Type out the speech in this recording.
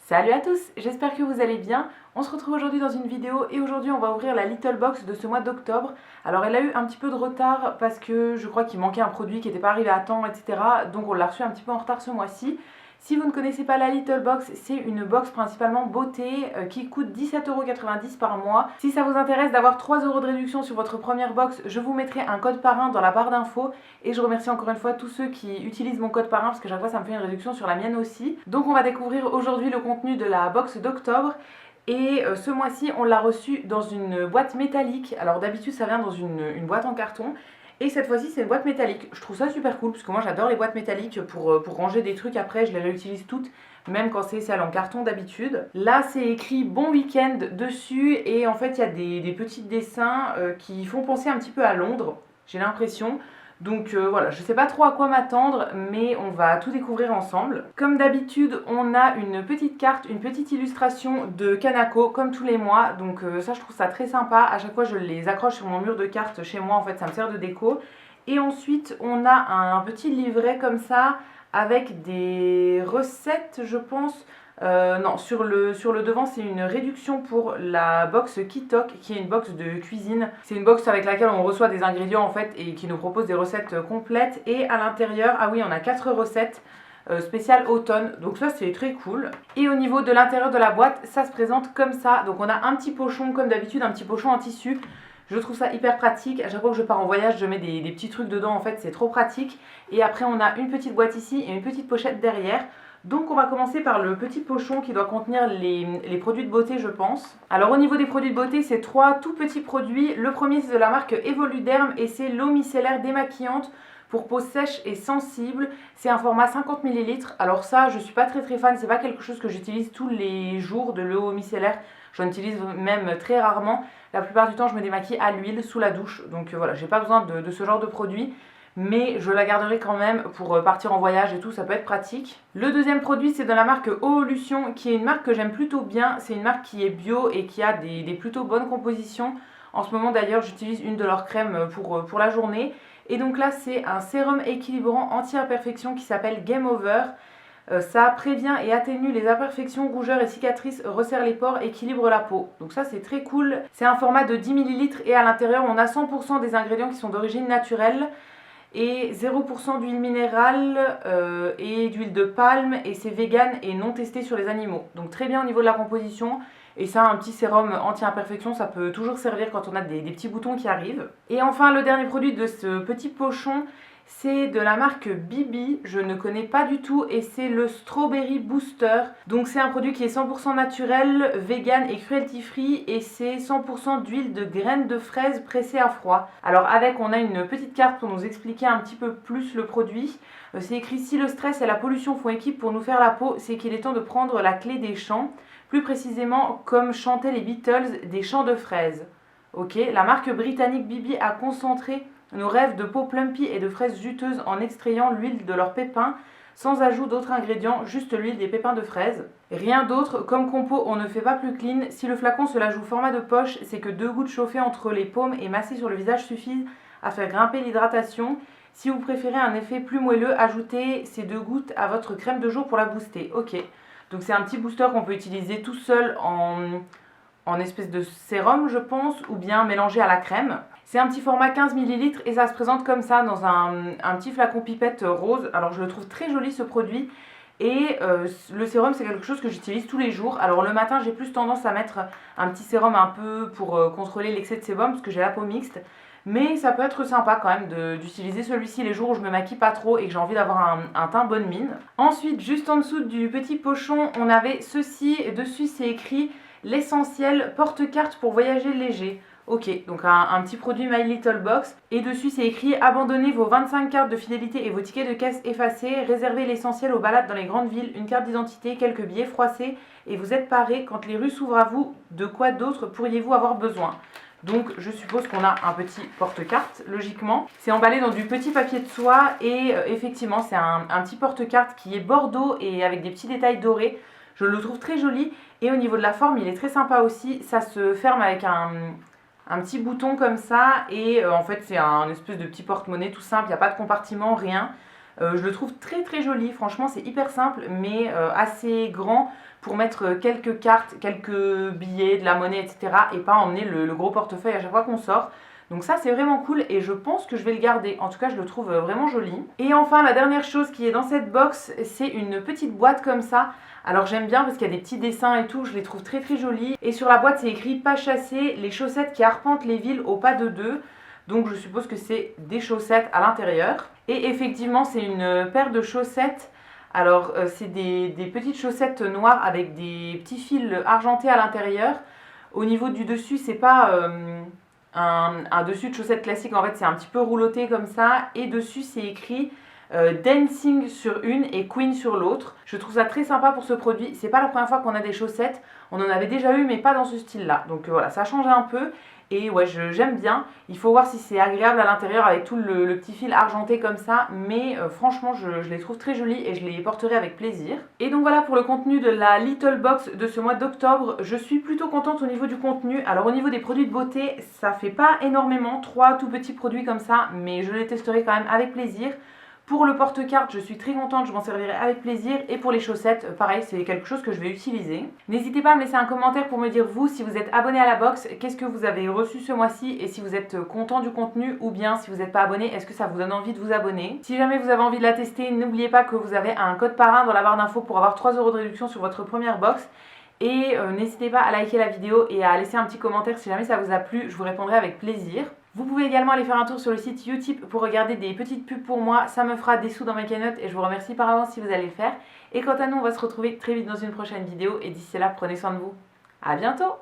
Salut à tous, j'espère que vous allez bien. On se retrouve aujourd'hui dans une vidéo et aujourd'hui on va ouvrir la Little Box de ce mois d'octobre. Alors elle a eu un petit peu de retard parce que je crois qu'il manquait un produit qui n'était pas arrivé à temps, etc. Donc on l'a reçu un petit peu en retard ce mois-ci. Si vous ne connaissez pas la Little Box, c'est une box principalement beauté qui coûte 17,90 € par mois. Si ça vous intéresse d'avoir 3 € de réduction sur votre première box, je vous mettrai un code parrain dans la barre d'infos. Et je remercie encore une fois tous ceux qui utilisent mon code parrain parce que chaque fois ça me fait une réduction sur la mienne aussi. Donc on va découvrir aujourd'hui le contenu de la box d'octobre. Et ce mois-ci, on l'a reçu dans une boîte métallique. Alors d'habitude, ça vient dans une boîte en carton. Et cette fois-ci, c'est une boîte métallique. Je trouve ça super cool parce que moi, j'adore les boîtes métalliques pour ranger des trucs après. Je les réutilise toutes, même quand c'est celle en carton d'habitude. Là, c'est écrit Bon Week-end dessus. Et en fait, il y a des petits dessins qui font penser un petit peu à Londres, j'ai l'impression. Donc voilà, je sais pas trop à quoi m'attendre, mais on va tout découvrir ensemble. Comme d'habitude, on a une petite carte, une petite illustration de Kanako, comme tous les mois. Donc ça, je trouve ça très sympa. À chaque fois, je les accroche sur mon mur de cartes chez moi. En fait, ça me sert de déco. Et ensuite, on a un petit livret comme ça, avec des recettes, je pense. Non, sur le devant, c'est une réduction pour la box Kitok, qui est une box de cuisine. C'est une box avec laquelle on reçoit des ingrédients en fait et qui nous propose des recettes complètes. Et à l'intérieur, ah oui, on a 4 recettes spéciales automne. Donc ça, c'est très cool. Et au niveau de l'intérieur de la boîte, ça se présente comme ça. Donc on a un petit pochon, comme d'habitude, un petit pochon en tissu. Je trouve ça hyper pratique. À chaque fois que je pars en voyage, je mets des petits trucs dedans. En fait, c'est trop pratique. Et après, on a une petite boîte ici et une petite pochette derrière. Donc on va commencer par le petit pochon qui doit contenir les produits de beauté, je pense. Alors au niveau des produits de beauté, c'est 3 tout petits produits. Le premier, c'est de la marque Evoluderm et c'est l'eau micellaire démaquillante pour peau sèche et sensible. C'est un format 50 ml. Alors ça, je suis pas très fan, c'est pas quelque chose que j'utilise tous les jours de l'eau micellaire. J'en utilise même très rarement. La plupart du temps, je me démaquille à l'huile sous la douche. Donc voilà, j'ai pas besoin de ce genre de produit. Mais je la garderai quand même pour partir en voyage et tout, ça peut être pratique. Le deuxième produit, c'est de la marque Oolution, qui est une marque que j'aime plutôt bien. C'est une marque qui est bio et qui a des plutôt bonnes compositions. En ce moment d'ailleurs, j'utilise une de leurs crèmes pour la journée. Et donc là, c'est un sérum équilibrant anti-imperfection qui s'appelle Game Over. Ça prévient et atténue les imperfections, rougeurs et cicatrices, resserre les pores, équilibre la peau. Donc ça, c'est très cool. C'est un format de 10 ml et à l'intérieur, on a 100% des ingrédients qui sont d'origine naturelle. Et 0% d'huile minérale et d'huile de palme, et c'est vegan et non testé sur les animaux. Donc très bien au niveau de la composition. Et ça, un petit sérum anti-imperfection, ça peut toujours servir quand on a des petits boutons qui arrivent. Et enfin, le dernier produit de ce petit pochon, c'est de la marque Bibi, je ne connais pas du tout, et c'est le Strawberry Booster. Donc c'est un produit qui est 100% naturel, vegan et cruelty free, et c'est 100% d'huile de graines de fraises pressées à froid. Alors avec, on a une petite carte pour nous expliquer un petit peu plus le produit. C'est écrit: si le stress et la pollution font équipe pour nous faire la peau, c'est qu'il est temps de prendre la clé des champs. Plus précisément, comme chantaient les Beatles, des champs de fraises. Ok, la marque britannique Bibi a concentré nos rêves de peau plumpy et de fraises juteuses en extrayant l'huile de leurs pépins, sans ajout d'autres ingrédients, juste l'huile des pépins de fraises. Rien d'autre, comme compo on ne fait pas plus clean. Si le flacon se la joue format de poche, c'est que 2 gouttes chauffées entre les paumes et massées sur le visage suffisent à faire grimper l'hydratation. Si vous préférez un effet plus moelleux, ajoutez ces 2 gouttes à votre crème de jour pour la booster. Ok, donc c'est un petit booster qu'on peut utiliser tout seul en espèce de sérum, je pense, ou bien mélangé à la crème. C'est un petit format 15 ml et ça se présente comme ça dans un petit flacon pipette rose. Alors je le trouve très joli ce produit. Et le sérum, c'est quelque chose que j'utilise tous les jours. Alors le matin, j'ai plus tendance à mettre un petit sérum un peu pour contrôler l'excès de sébum parce que j'ai la peau mixte. Mais ça peut être sympa quand même d'utiliser celui-ci les jours où je me maquille pas trop et que j'ai envie d'avoir un teint bonne mine. Ensuite, juste en dessous du petit pochon, on avait ceci. Dessus, c'est écrit l'essentiel porte-carte pour voyager léger. Ok, donc un petit produit My Little Box. Et dessus, c'est écrit: abandonnez vos 25 cartes de fidélité et vos tickets de caisse effacés. Réservez l'essentiel aux balades dans les grandes villes. Une carte d'identité, quelques billets froissés. Et vous êtes parés. Quand les rues s'ouvrent à vous, de quoi d'autre pourriez-vous avoir besoin? Donc je suppose qu'on a un petit porte-carte, logiquement. C'est emballé dans du petit papier de soie et effectivement c'est un petit porte-carte qui est bordeaux et avec des petits détails dorés. Je le trouve très joli et au niveau de la forme il est très sympa aussi. Ça se ferme avec un petit bouton comme ça et en fait c'est un espèce de petit porte-monnaie tout simple, il n'y a pas de compartiment, rien. Je le trouve très très joli, franchement c'est hyper simple mais assez grand pour mettre quelques cartes, quelques billets, de la monnaie, etc. et pas emmener le gros portefeuille à chaque fois qu'on sort. Donc ça c'est vraiment cool et je pense que je vais le garder, en tout cas je le trouve vraiment joli. Et enfin la dernière chose qui est dans cette box, c'est une petite boîte comme ça. Alors j'aime bien parce qu'il y a des petits dessins et tout, je les trouve très très jolis. Et sur la boîte c'est écrit pas chasser, les chaussettes qui arpentent les villes au pas de deux. Donc je suppose que c'est des chaussettes à l'intérieur. Et effectivement c'est une paire de chaussettes. Alors c'est des petites chaussettes noires avec des petits fils argentés à l'intérieur. Au niveau du dessus c'est pas un dessus de chaussettes classique, en fait c'est un petit peu rouloté comme ça. Et dessus c'est écrit Dancing sur une et Queen sur l'autre. Je trouve ça très sympa pour ce produit. C'est pas la première fois qu'on a des chaussettes. On en avait déjà eu mais pas dans ce style là. Donc voilà, ça change un peu. Et ouais, j'aime bien. Il faut voir si c'est agréable à l'intérieur avec tout le petit fil argenté comme ça. Mais franchement, je les trouve très jolies et je les porterai avec plaisir. Et donc voilà pour le contenu de la Little Box de ce mois d'octobre. Je suis plutôt contente au niveau du contenu. Alors au niveau des produits de beauté, ça fait pas énormément. 3 tout petits produits comme ça. Mais je les testerai quand même avec plaisir. Pour le porte-carte, je suis très contente, je m'en servirai avec plaisir. Et pour les chaussettes, pareil, c'est quelque chose que je vais utiliser. N'hésitez pas à me laisser un commentaire pour me dire vous, si vous êtes abonné à la box, qu'est-ce que vous avez reçu ce mois-ci et si vous êtes content du contenu ou bien si vous n'êtes pas abonné, est-ce que ça vous donne envie de vous abonner. Si jamais vous avez envie de la tester, n'oubliez pas que vous avez un code parrain dans la barre d'infos pour avoir 3 € de réduction sur votre première box. Et n'hésitez pas à liker la vidéo et à laisser un petit commentaire si jamais ça vous a plu, je vous répondrai avec plaisir. Vous pouvez également aller faire un tour sur le site Utip pour regarder des petites pubs pour moi, ça me fera des sous dans mes cagnottes et je vous remercie par avance si vous allez le faire. Et quant à nous, on va se retrouver très vite dans une prochaine vidéo et d'ici là, prenez soin de vous. À bientôt!